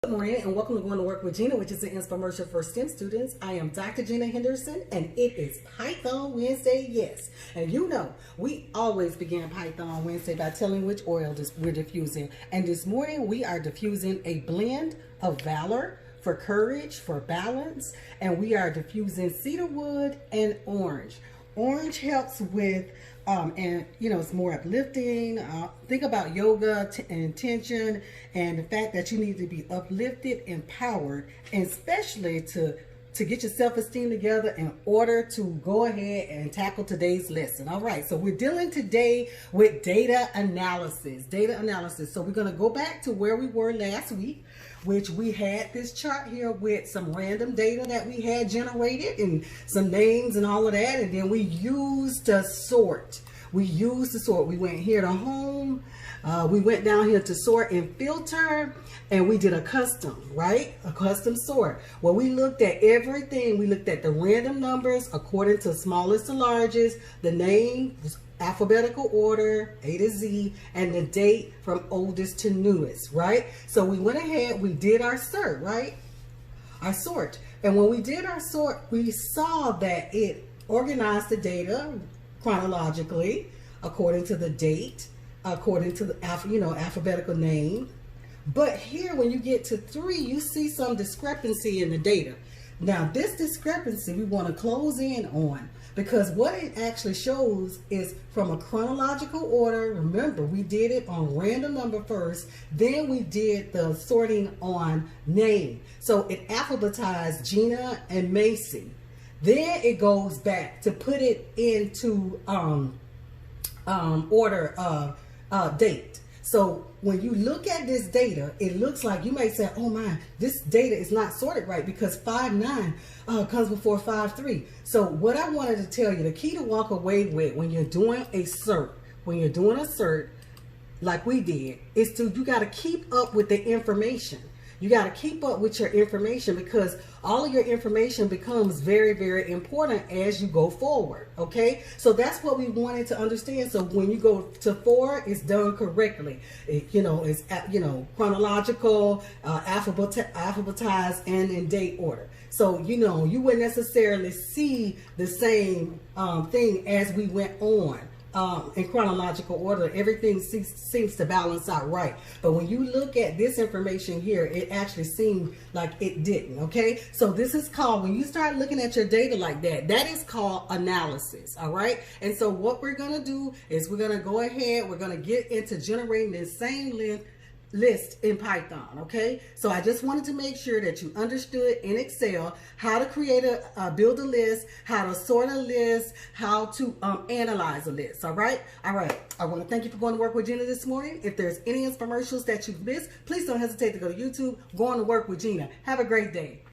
Good morning and welcome to Going to Work with Gena, which is an infomercial for STEM students. I am Dr. Gena Henderson and it is Python Wednesday, yes. And you know, we always begin Python Wednesday by telling which oil we're diffusing. And this morning we are diffusing a blend of valor for courage, for balance, and we are diffusing cedarwood and orange. Orange helps with and you know, it's more uplifting. Think about yoga and intention and the fact that you need to be uplifted, empowered, and especially to get your self-esteem together in order to go ahead and tackle today's lesson. All right, so we're dealing today with data analysis. So we're going to go back to where we were last week, which we had this chart here with some random data that we had generated and some names and all of that, and then we used to sort. We went here to home, we went down here to sort and filter, and we did a custom, right? A custom sort. Well, we looked at everything. We looked at the random numbers according to smallest to largest, the name, alphabetical order, A to Z, and the date from oldest to newest, right? So we went ahead, we did our sort, right? Our sort. And when we did our sort, we saw that it organized the data chronologically, according to the date, according to the alphabetical name. But here, when you get to 3, you see some discrepancy in the data. Now, this discrepancy we want to close in on, because what it actually shows is from a chronological order. Remember, we did it on random number first, then we did the sorting on name. So it alphabetized Gena and Macy. Then it goes back to put it into order of date. So when you look at this data, it looks like you may say, oh my, this data is not sorted right because 5-9 comes before 5-3. So what I wanted to tell you, the key to walk away with when you're doing a sort, like we did, is you got to keep up with the information. You got to keep up with your information because all of your information becomes very, very important as you go forward. Okay, so that's what we wanted to understand. So when you go to 4, it's done correctly. It's chronological, alphabetized, and in date order. So you wouldn't necessarily see the same thing as we went on. In chronological order, everything seems to balance out right. But when you look at this information here, it actually seemed like it didn't. Okay, so this is called, when you start looking at your data like that, that is called analysis. All right, and so what we're going to do is we're going to go ahead, we're going to get into generating this same list in Python. Okay, so I just wanted to make sure that you understood in Excel how to create build a list, how to sort a list, how to analyze a list. All right, I want to thank you for going to work with Gena this morning. If there's any infomercials that you've missed, please don't hesitate to go to YouTube, Going to Work with Gena. Have a great day.